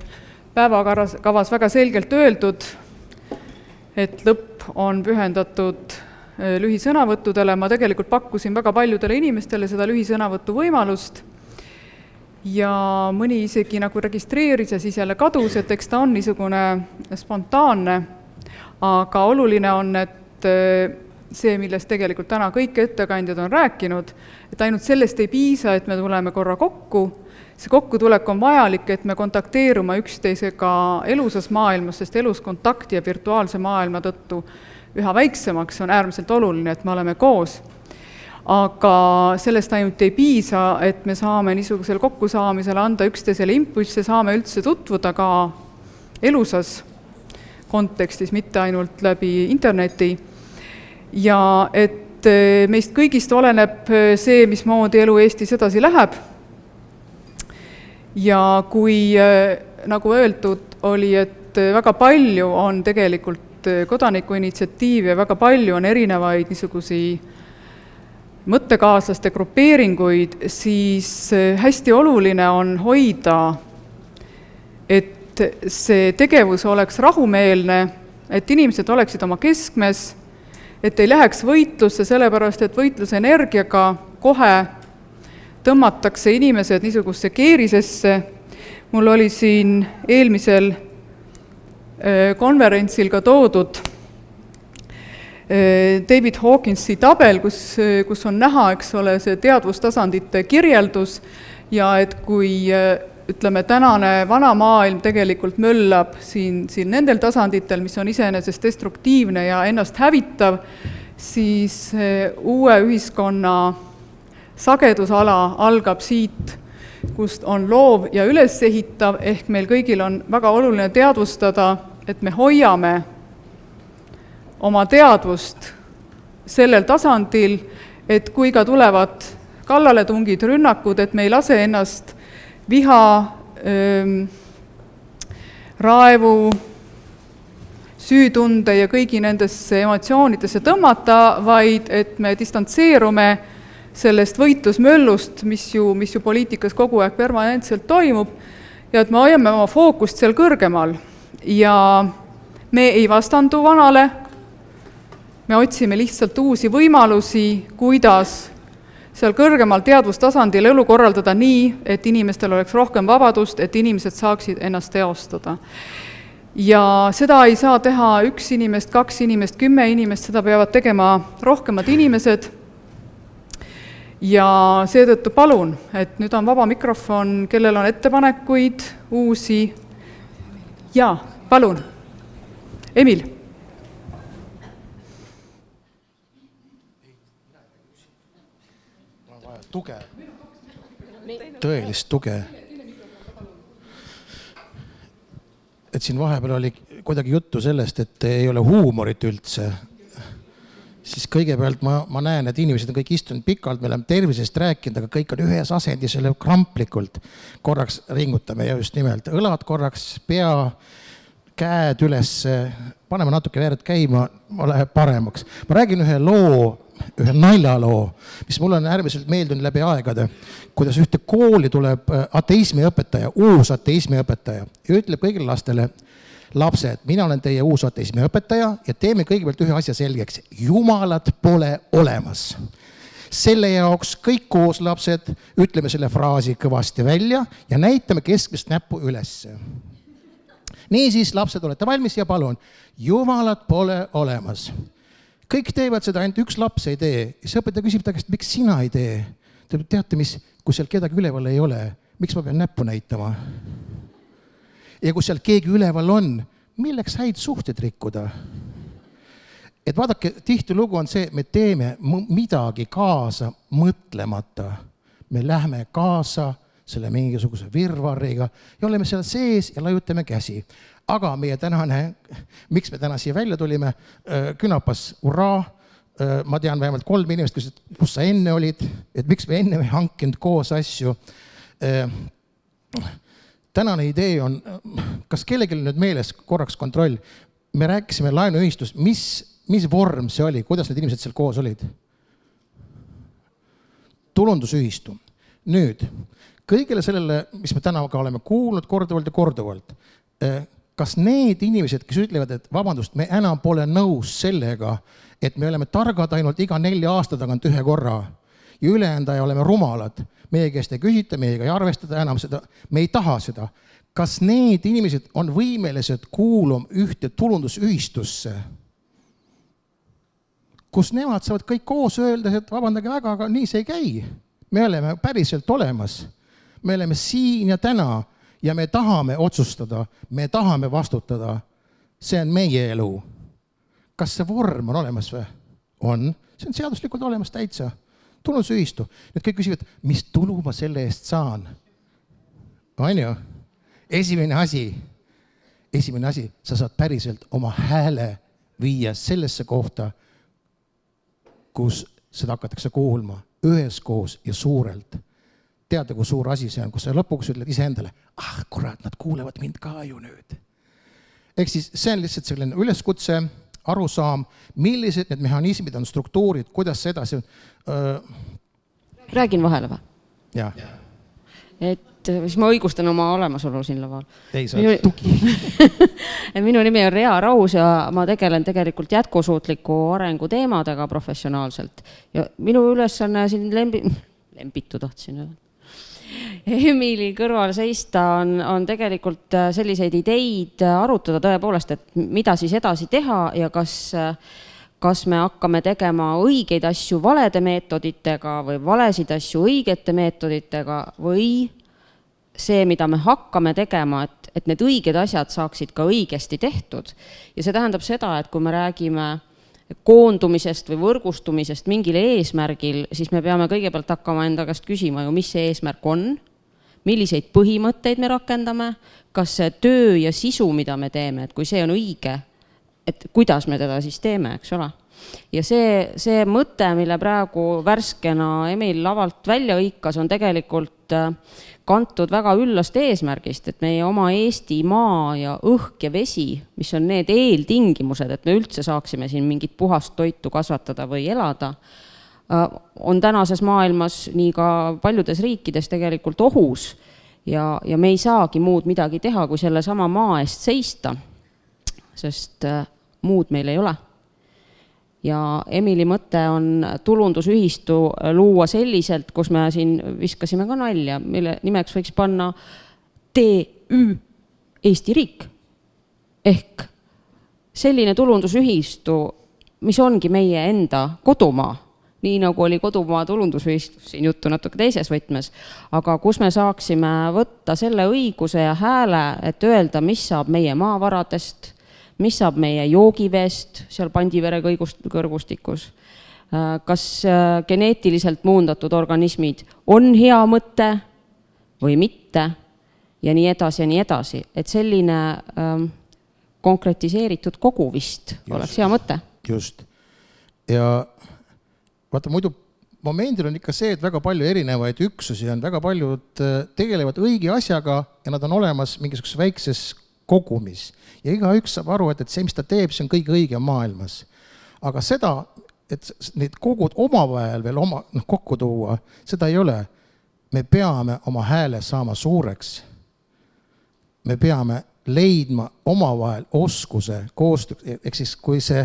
päevakavas väga selgelt öeldud, et lõpp on pühendatud lühisõnavõttudele. Ma tegelikult pakkusin väga paljudele inimestele seda lühisõnavõttu võimalust ja mõni isegi nagu registreeris ja siis jälle kadus, et eks ta on niisugune spontaanne, aga oluline on, et see, millest tegelikult täna kõik ettekandjad on rääkinud, et ainult sellest ei piisa, et me tuleme korra kokku. See kokkutulek on vajalik, et me kontakteerume üksteisega elusas maailmas, sest elus kontakti ja virtuaalse maailma tõttu üha väiksemaks on äärmiselt oluline, et me oleme koos. Aga sellest ainult ei piisa, et me saame niisugusel kokkusaamisel anda üksteisele impulsse, saame üldse tutvuda ka elusas kontekstis, mitte ainult läbi interneti. Ja et meist kõigist oleneb see, mismoodi elu Eestis edasi läheb. Ja kui, nagu öeldud, oli, et väga palju on tegelikult kodanikuinitsiatiivi ja väga palju on erinevaid niisugusi mõttekaaslaste grupeeringuid, siis hästi oluline on hoida, et see tegevus oleks rahumeelne, et inimesed oleksid oma keskmes, et ei läheks võitlusse, sellepärast et võitluse energiaga kohe tõmmatakse inimesed niisugusse keerisesse. Mul oli siin eelmisel konverentsil ka toodud David Hawkinsi tabel, kus on näha, eks ole, see teadvustasandite kirjeldus ja et kui ütleme, tänane vana maailm tegelikult möllab siin nendel tasanditel, mis on iseenesest destruktiivne ja ennast hävitav, siis uue ühiskonna sagedusala algab siit, kust on loov ja ülesehitav, ehk meil kõigil on väga oluline teadvustada, et me hoiame oma teadvust sellel tasandil, et kui ka tulevad kallaletungid, rünnakud, et me ei lase ennast viha, raevu, süütunde ja kõigi nendesse emotsioonidesse tõmmata, vaid et me distantseerume sellest võitlusmöllust, mis ju poliitikas kogu aeg permanentselt toimub, ja et me hoiame oma fookust seal kõrgemal. Ja me ei vastandu vanale, me otsime lihtsalt uusi võimalusi, kuidas seal kõrgemal teadvustasandil elu korraldada nii, et inimestel oleks rohkem vabadust, et inimesed saaksid ennast teostada. Ja seda ei saa teha 1 inimest, 2 inimest, 10 inimest, seda peavad tegema rohkemad inimesed. Ja seetõttu palun, et nüüd on vaba mikrofon, kellel on ettepanekuid, uusi. Jaa, palun. Emil. On vaja tuge. Tõelist tuge. Et siin vahepeal oli kuidagi juttu sellest, et ei ole huumorit üldse. Siis kõigepealt ma näen, et inimesed on kõik istunud pikalt, me oleme tervisest rääkinud, aga kõik on ühes asendis selle kramplikult. Korraks ringutame ja just nimelt õlad korraks, pea, käed üles, paneme natuke verd käima, läheb paremaks. Ma räägin ühe naljaloo, mis mulle on äärmiselt meeldunud läbi aegade, kuidas ühte kooli tuleb ateismiõpetaja, uus ateismiõpetaja ja ütleb kõigile lastele, lapsed, mina olen teie uus ateismiõpetaja ja teeme kõigepealt ühe asja selgeks. Jumalat pole olemas. Selle jaoks kõik koos lapsed ütleme selle fraasi kõvasti välja ja näitame keskmist näppu ülesse. Niisiis, lapsed, olete valmis ja palun, Jumalat pole olemas. Kõik teevad seda, ainult üks laps ei tee. See õpetaja küsib ta käest, miks sina ei tee? Te teate, mis, kui seal kedagi üleval ei ole, miks ma pean näppu näitama? Ja kui seal keegi üleval on, milleks häid suhteid rikkuda? Et vaadake, tihti lugu on see, me teeme midagi kaasa mõtlemata. Me lähme kaasa selle mingisuguse virvarriga ja oleme seal sees ja laiutame käsi. Aga meie tänane, miks me täna siia välja tulime, künapas, urraa, ma tean vähemalt 3 inimest, kus sa enne olid, et miks me enne ei hankinud koos asju. Tänane idee on, kas kellelgi nüüd meeles korraks kontroll, me rääkisime laenuühistust, mis vorm see oli, kuidas need inimesed seal koos olid? Tulundusühistu. Nüüd, kõigile sellele, mis me täna ka oleme kuulnud korduvalt ja korduvalt, kas need inimesed, kes ütlevad, et vabandust, me enam pole nõus sellega, et me oleme targad ainult iga 4 aasta tagant ühe korra ja ülejäänud oleme rumalad, meie käest ei küsita, meiega ei arvestada enam seda, me ei taha seda. Kas need inimesed on võimelised kuuluma ühte tulundusühistusse, kus nemad saavad kõik koos öelda, et vabandage väga, aga nii see ei käi. Me oleme päriselt olemas. Me oleme siin ja täna ja me tahame otsustada, me tahame vastutada. See on meie elu. Kas see vorm on olemas või? On. See on seaduslikult olemas täitsa. Tulundusühistu. Nüüd kõik küsivad, mis tulu ma selle eest saan? On ju? Esimene asi, sa saad päriselt oma hääle viia sellesse kohta, kus seda hakatakse kuulma üheskoos ja suurelt. Teada, kui suur asi see on, kus sa lõpuks ütled iseendale, kurat, nad kuulevad mind ka ju nüüd. Ehk siis see on lihtsalt selline üleskutse, arusaam, millised need mehhanismid on, struktuurid, kuidas see edasi Räägin vahele või? Jah. Et siis ma õigustan oma olemasolu siin laval. Ei, sa oled tugi. Minu nimi on Rea Raus ja ma tegelen tegelikult jätkusuutliku arengu teemadega professionaalselt. Ja minu ülesanne siin lembitu tahtsin öelda. Emili kõrval seista on tegelikult selliseid ideid arutada tõepoolest, et mida siis edasi teha ja kas kas me hakkame tegema õigeid asju valede meetoditega või valesid asju õigete meetoditega või see, mida me hakkame tegema, et need õiged asjad saaksid ka õigesti tehtud. Ja see tähendab seda, et kui me räägime koondumisest või võrgustumisest mingil eesmärgil, siis me peame kõigepealt hakkama enda käest küsima ju, mis see eesmärk on, milliseid põhimõtteid me rakendame, kas see töö ja sisu, mida me teeme, et kui see on õige, et kuidas me teda siis teeme, eks ole. Ja see mõte, mille praegu värskena Emil lavalt välja hõikas, on tegelikult kantud väga üllast eesmärgist, et meie oma Eesti maa ja õhk ja vesi, mis on need eeltingimused, et me üldse saaksime siin mingit puhast toitu kasvatada või elada, on tänases maailmas nii ka paljudes riikides tegelikult ohus ja me ei saagi muud midagi teha, kui selle sama maa eest seista, sest muud meil ei ole. Ja Emili mõte on tulundusühistu luua selliselt, kus me siin viskasime ka nalja, mille nimeks võiks panna TÜ Eesti riik. Ehk selline tulundusühistu, mis ongi meie enda kodumaa, nii nagu oli kodumaa tulundusühistus, siin juttu natuke teises võtmes, aga kus me saaksime võtta selle õiguse ja hääle, et öelda, mis saab meie maavaradest, mis saab meie joogiveest seal Pandivere kõrgustikus, kas geneetiliselt muundatud organismid on hea mõte või mitte ja nii edasi ja nii edasi. Et selline konkretiseeritud kogu vist oleks hea mõte. Just. Ja vaata, muidu momendil on ikka see, et väga palju erinevaid üksusi on, väga paljud tegelevad õige asjaga ja nad on olemas mingisuguse väikses kogumis. Ja igaüks saab aru, et see, mis ta teeb, see on kõige õige maailmas. Aga seda, et need kogud omavahel veel kokku tuua, seda ei ole. Me peame oma hääle saama suureks. Me peame leidma omavahel oskuse koostöö. Ehk siis, kui see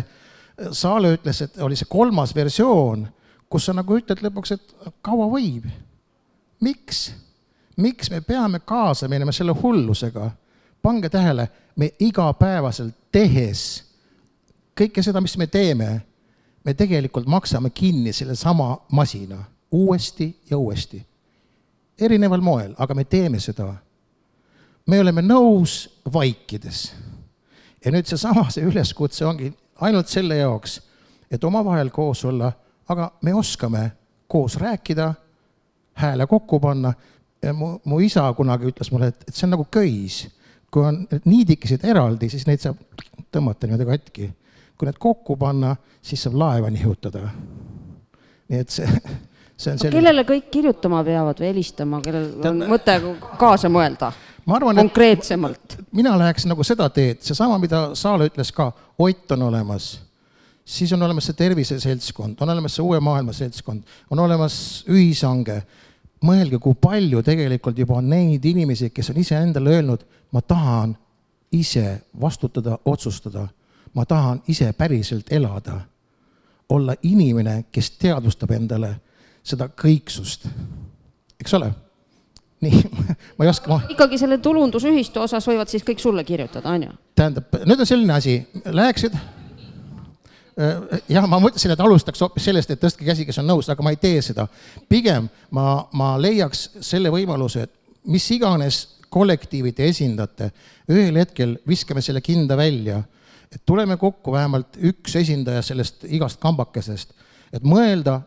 Saale ütles, et oli see 3. versioon, kus sa nagu ütled lõpuks, et kaua võib? Miks? Miks me peame kaasa minema selle hullusega? Pange tähele, me igapäevaselt tehes kõike seda, mis me teeme, me tegelikult maksame kinni selle sama masina uuesti ja uuesti. Erineval moel, aga me teeme seda. Me oleme nõus vaikides. Ja nüüd see üleskutse ongi ainult selle jaoks, et omavahel koos olla, aga me oskame koos rääkida, hääle kokku panna. Ja mu isa kunagi ütles mulle, et see on nagu köis. Kui on niidikesid eraldi, siis neid saab tõmmata niimoodi katki. Kui need kokku panna, siis saab laeva nihutada. Nii et see on selline. Kellele kõik kirjutama peavad või helistama, kellel on mõte kaasa mõelda? Ma arvan, konkreetsemalt. Mina läheks nagu seda teed, seesama, mida Saale ütles ka, Ott on olemas, siis on olemas see terviseseltskond, on olemas see uue maailma seltskond, on olemas ühisange. Mõelge, kui palju tegelikult juba on neid inimesi, kes on ise endale öelnud, ma tahan ise vastutada, otsustada, ma tahan ise päriselt elada, olla inimene, kes teadvustab endale seda kõiksust. Eks ole? Nii, ma ei oska... Ikkagi selle tulundusühistu osas võivad siis kõik sulle kirjutada, on ju? Tähendab, nüüd on selline asi, läheksid... Jah, ma mõtlesin, et alustaks hoopis sellest, et tõstke käsi, kes on nõus, aga ma ei tee seda. Pigem ma leiaks selle võimaluse, et mis iganes kollektiivid esindate, ühel hetkel viskame selle kinda välja, et tuleme kokku vähemalt üks esindaja sellest igast kambakesest, et mõelda,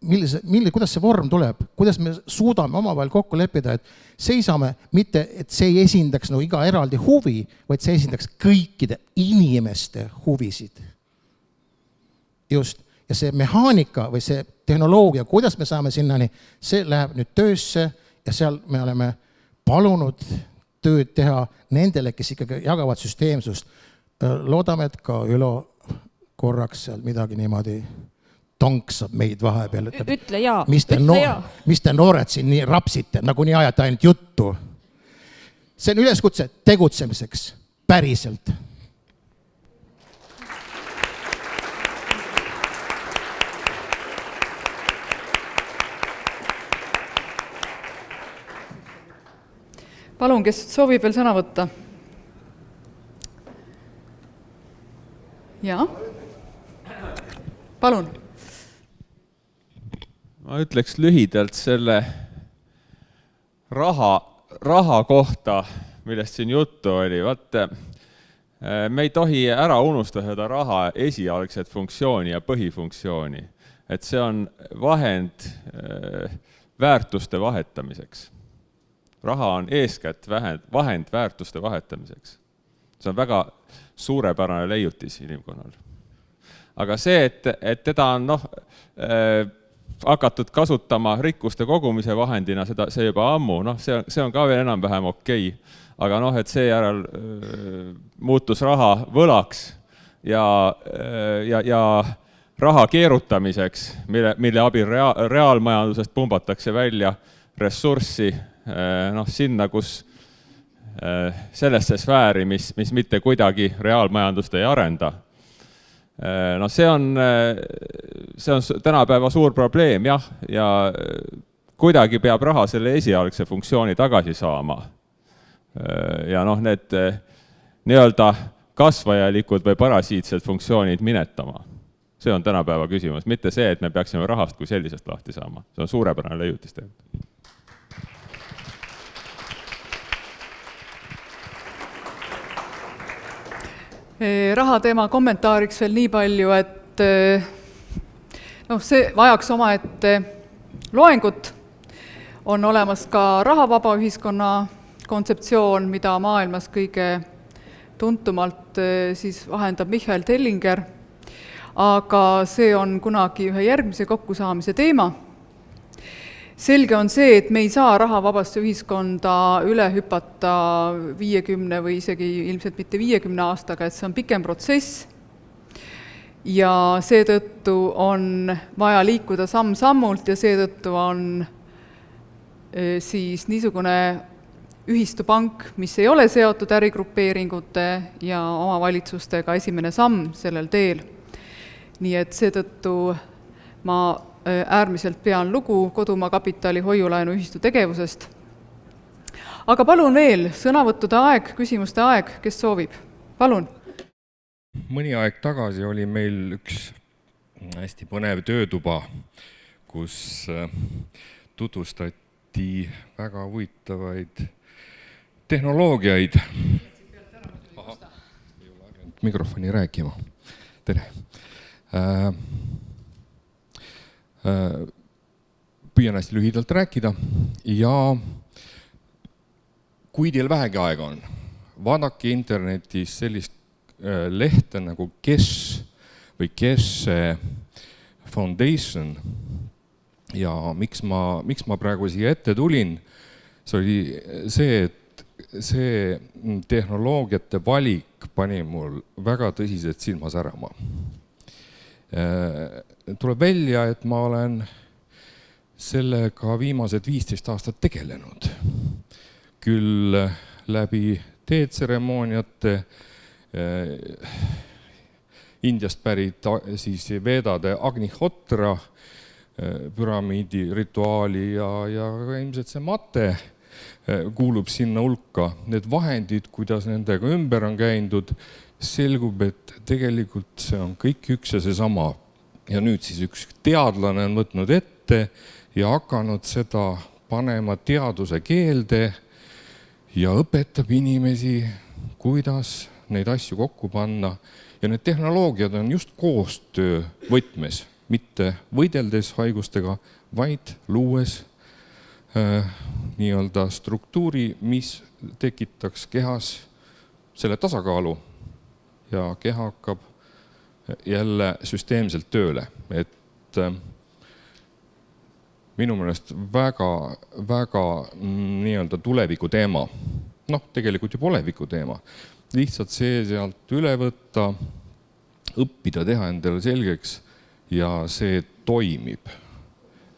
kuidas see vorm tuleb, kuidas me suudame omavahel kokku leppida, et seisame mitte, et see ei esindaks no iga eraldi huvi, vaid see esindaks kõikide inimeste huvisid. Just. Ja see mehaanika või see tehnoloogia, kuidas me saame sinnani, see läheb nüüd töösse ja seal me oleme palunud tööd teha nendele, kes ikkagi jagavad süsteemsust. Loodame, et ka Ülo korraks seal midagi niimoodi tonksab meid vahepeal. Ütle jaa. Mis te noored siin nii rapsite, nagu nii ajate ainult juttu. See on üleskutse tegutsemiseks päriselt. Palun, kes soovib veel sõna võtta? Jaa. palun. Ma ütleks lühidalt selle raha kohta, millest siin juttu oli. Vaat, me ei tohi ära unustada seda raha esialgset funktsiooni ja põhifunktsiooni. Et see on vahend väärtuste vahetamiseks. Raha on eeskätt vahend väärtuste vahetamiseks. See on väga suurepärane leiutis inimkonnal. Aga see, et teda on hakatud kasutama rikkuste kogumise vahendina, see juba ammu, see on ka veel enam-vähem okei. Aga et seejärel muutus raha võlaks ja raha keerutamiseks, mille abil reaalmajandusest pumbatakse välja ressurssi sinna, kus sellesse sfääri, mis mitte kuidagi reaalmajandust ei arenda. See on tänapäeva suur probleem, jah, ja kuidagi peab raha selle esialgse funktsiooni tagasi saama. Ja need nii-öelda kasvajalikud või parasiitsed funktsioonid minetama. See on tänapäeva küsimus, mitte see, et me peaksime rahast kui sellisest lahti saama. See on suurepärane leiutis tegelikult. Rahateema kommentaariks veel nii palju, et see vajaks omaette loengut. On olemas ka rahavaba ühiskonna kontseptsioon, mida maailmas kõige tuntumalt siis vahendab Michael Tellinger, aga see on kunagi ühe järgmise kokkusaamise teema. Selge on see, et me ei saa rahavabasse ühiskonda üle hüpata 50 või isegi ilmselt mitte 50 aastaga, et see on pikem protsess ja seetõttu on vaja liikuda samm-sammult ja seetõttu on siis niisugune ühistupank, mis ei ole seotud ärigrupeeringute ja omavalitsustega, esimene samm sellel teel. Nii et seetõttu ma äärmiselt pean lugu Kodumaa Kapitali hoiulaenu ühistu tegevusest. Aga palun veel, sõnavõttude aeg, küsimuste aeg, kes soovib? Palun. Mõni aeg tagasi oli meil üks hästi põnev töötuba, kus tutvustati väga huvitavaid tehnoloogiaid. Ei ole harjunud mikrofoni rääkima. Tere. Püüan hästi lühidalt rääkida ja kui teil vähegi aega on, vaadake internetis sellist lehte nagu KESSE Foundation ja miks ma praegu siia ette tulin, see oli see, et see tehnoloogiate valik pani mul väga tõsiselt silma särama. Tuleb välja, et ma olen sellega viimased 15 aastat tegelenud. Küll läbi teetseremooniate, Indiast pärit siis Vedade Agnihotra püramiidi rituaali ja ilmselt see mate kuulub sinna hulka. Need vahendid, kuidas nendega ümber on käindud, selgub, et tegelikult see on kõik üks ja see sama. Ja nüüd siis üks teadlane on võtnud ette ja hakanud seda panema teaduse keelde ja õpetab inimesi, kuidas neid asju kokku panna. Ja need tehnoloogiad on just koostöö võtmes, mitte võideldes haigustega, vaid luues nii-öelda struktuuri, mis tekitaks kehas selle tasakaalu ja keha hakkab jälle süsteemselt tööle. Et minu meelest väga nii-öelda tuleviku teema. Tegelikult ju oleviku teema. Lihtsalt see sealt üle võtta, õppida, teha endale selgeks ja see toimib.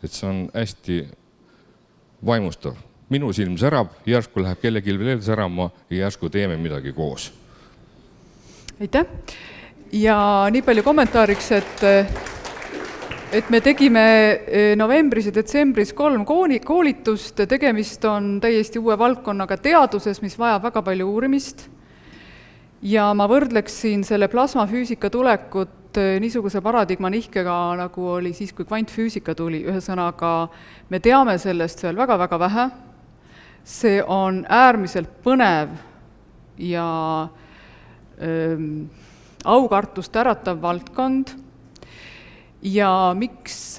Et see on hästi vaimustav. Minu silm särab, järsku läheb kellelgi veel särama ja järsku teeme midagi koos. Aitäh! Ja nii palju kommentaariks, et me tegime novembris ja detsembris 3 koolitust. Tegemist on täiesti uue valdkonnaga teaduses, mis vajab väga palju uurimist. Ja ma võrdleksin selle plasmafüüsika tulekut niisuguse paradigma nihkega, nagu oli siis, kui kvantfüüsika tuli, ühesõnaga me teame sellest veel väga-väga vähe, see on äärmiselt põnev ja aukartust äratav valdkond ja miks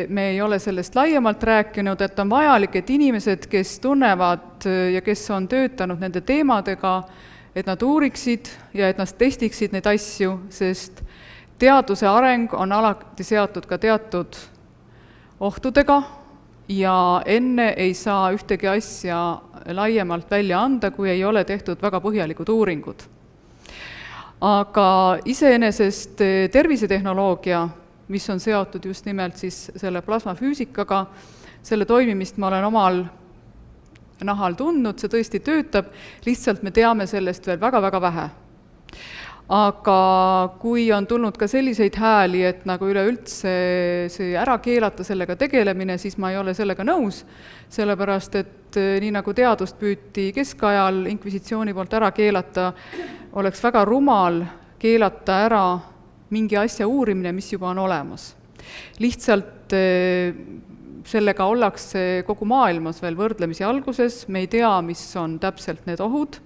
me ei ole sellest laiemalt rääkinud, et on vajalik, et inimesed, kes tunnevad ja kes on töötanud nende teemadega, et nad uuriksid ja et nad testiksid neid asju, sest teaduse areng on alati seatud ka teatud ohtudega ja enne ei saa ühtegi asja laiemalt välja anda, kui ei ole tehtud väga põhjalikud uuringud. Aga iseenesest tervisetehnoloogia, mis on seotud just nimelt siis selle plasmafüüsikaga, selle toimimist ma olen omal nahal tundnud, see tõesti töötab, lihtsalt me teame sellest veel väga-väga vähe. Aga kui on tulnud ka selliseid hääli, et nagu üleüldse see ära keelata sellega tegelemine, siis ma ei ole sellega nõus, sellepärast et nii nagu teadust püüti keskajal inkvisitsiooni poolt ära keelata, oleks väga rumal keelata ära mingi asja uurimine, mis juba on olemas. Lihtsalt sellega ollakse kogu maailmas veel võrdlemisi alguses, me ei tea, mis on täpselt need ohud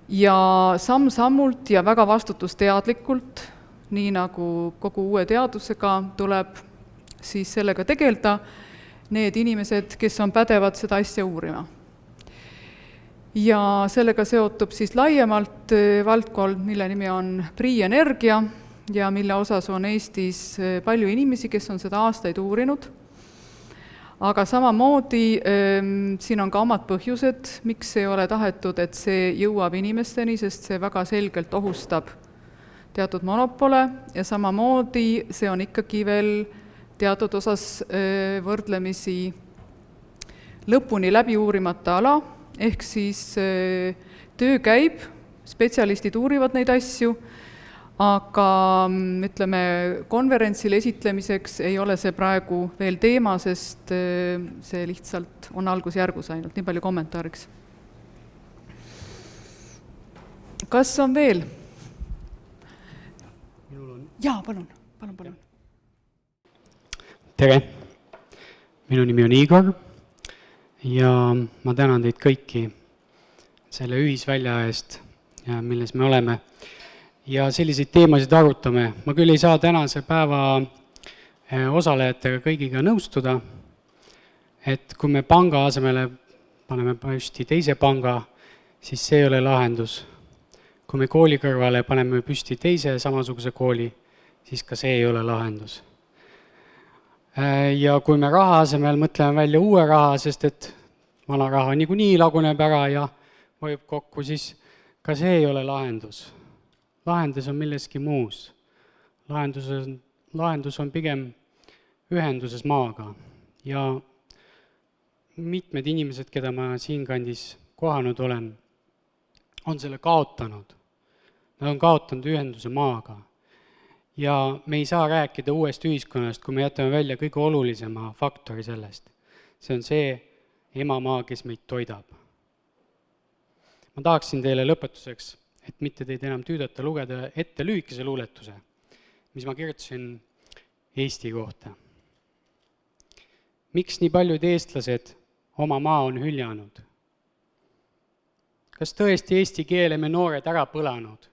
ja samm-sammult ja väga vastutusteadlikult, nii nagu kogu uue teadusega, tuleb siis sellega tegeleda need inimesed, kes on pädevad seda asja uurima. Ja sellega seotub siis laiemalt valdkond, mille nimi on PRI-energia ja mille osas on Eestis palju inimesi, kes on seda aastaid uurinud. Aga samamoodi siin on ka omad põhjused, miks ei ole tahetud, et see jõuab inimesteni, sest see väga selgelt ohustab teatud monopole ja samamoodi see on ikkagi veel teatud osas võrdlemisi lõpuni läbi uurimata ala, ehk siis töö käib, spetsialistid uurivad neid asju, aga ütleme, konverentsil esitlemiseks ei ole see praegu veel teema, sest see lihtsalt on algusjärgus ainult, nii palju kommentaariks. Kas on veel? Jaa, palun. Tere, minu nimi on Igor ja ma tänan teid kõiki selle ühisvälja eest, milles me oleme. Ja selliseid teemasid arutame. Ma küll ei saa tänase päeva osalejatega kõigiga nõustuda, et kui me panga asemele paneme püsti teise panga, siis see ei ole lahendus. Kui me kooli kõrvale paneme püsti teise samasuguse kooli, siis ka see ei ole lahendus. Ja kui me raha asemel mõtleme välja uue raha, sest et vana raha niikuinii laguneb ära ja vajub kokku, siis ka see ei ole lahendus. Lahendus on milleski muus. Lahendus on pigem ühenduses maaga ja mitmed inimesed, keda ma siinkandis kohanud olen, on selle kaotanud. Nad on kaotanud ühenduse maaga ja me ei saa rääkida uuest ühiskonnast, kui me jätame välja kõige olulisema faktori sellest. See on see emamaa, kes meid toidab. Ma tahaksin teile lõpetuseks, et mitte teid enam tüüdata, lugeda ette lühikese luuletuse, mis ma kirjutasin Eesti kohta. Miks nii paljud eestlased oma maa on hüljanud? Kas tõesti eesti keele me noored ära põlanud?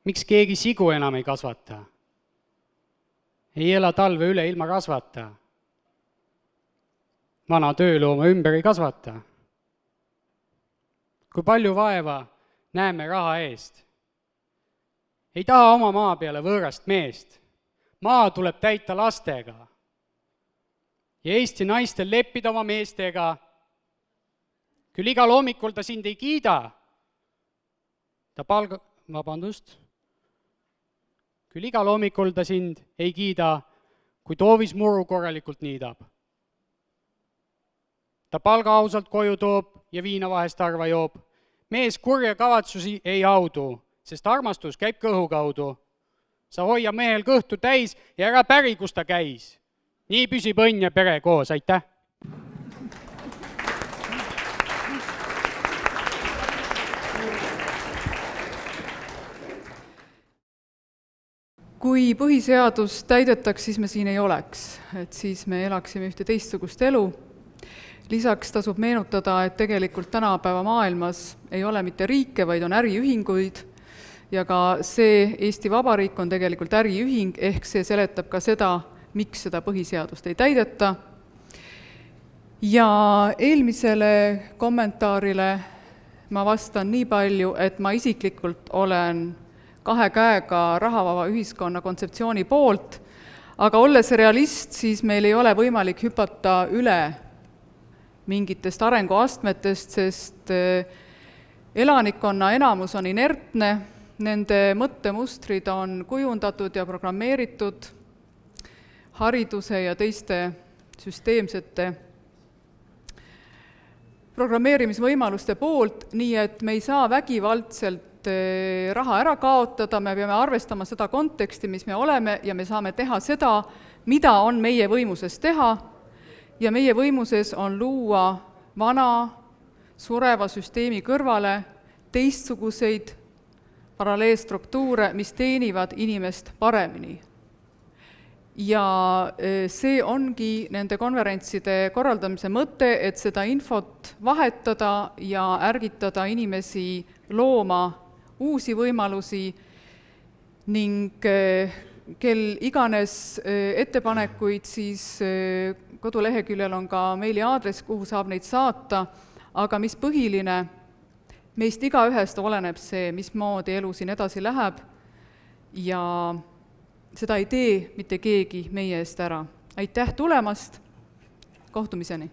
Miks keegi sigu enam ei kasvata? Ei ela talve üle ilma kasvata? Vana töölooma ümber ei kasvata? Kui palju vaeva näeme raha eest? Ei taha oma maa peale võõrast meest. Maa tuleb täita lastega. Ja Eesti naistel leppida oma meestega. Küll igal hommikul ta sind ei kiida. Küll igal hommikul ta sind ei kiida, kui toovis muru korralikult niidab. Ta palga ausalt koju toob ja viina vahest harva joob. Mees kurja kavatsusi ei audu, sest armastus käib kõhu kaudu. Sa hoia mehel kõhtu täis ja ära päri, kus ta käis. Nii püsib õnn ja pere koos, aitäh! kui põhiseadust täidetaks, siis me siin ei oleks, et siis me elaksime ühte teistsugust elu. Lisaks tasub meenutada, et tegelikult tänapäeva maailmas ei ole mitte riike, vaid on äriühinguid ja ka see Eesti Vabariik on tegelikult äriühing, ehk see seletab ka seda, miks seda põhiseadust ei täideta. Ja eelmisele kommentaarile ma vastan nii palju, et ma isiklikult olen 2 käega rahavaba ühiskonna kontseptsiooni poolt, aga olles realist, siis meil ei ole võimalik hüpata üle mingitest arenguastmetest, sest elanikkonna enamus on inertne, nende mõttemustrid on kujundatud ja programmeeritud hariduse ja teiste süsteemsete programmeerimisvõimaluste poolt, nii et me ei saa vägivaldselt raha ära kaotada, me peame arvestama seda konteksti, mis me oleme, ja me saame teha seda, mida on meie võimuses teha, ja meie võimuses on luua vana, sureva süsteemi kõrvale teistsuguseid paralleelstruktuure, mis teenivad inimest paremini. Ja see ongi nende konverentside korraldamise mõte, et seda infot vahetada ja ärgitada inimesi looma uusi võimalusi ning kel iganes ettepanekuid, siis koduleheküljel on ka meiliaadress, kuhu saab neid saata, aga mis põhiline, meist igaühest oleneb see, mismoodi elu siin edasi läheb ja seda ei tee mitte keegi meie eest ära. Aitäh tulemast, kohtumiseni!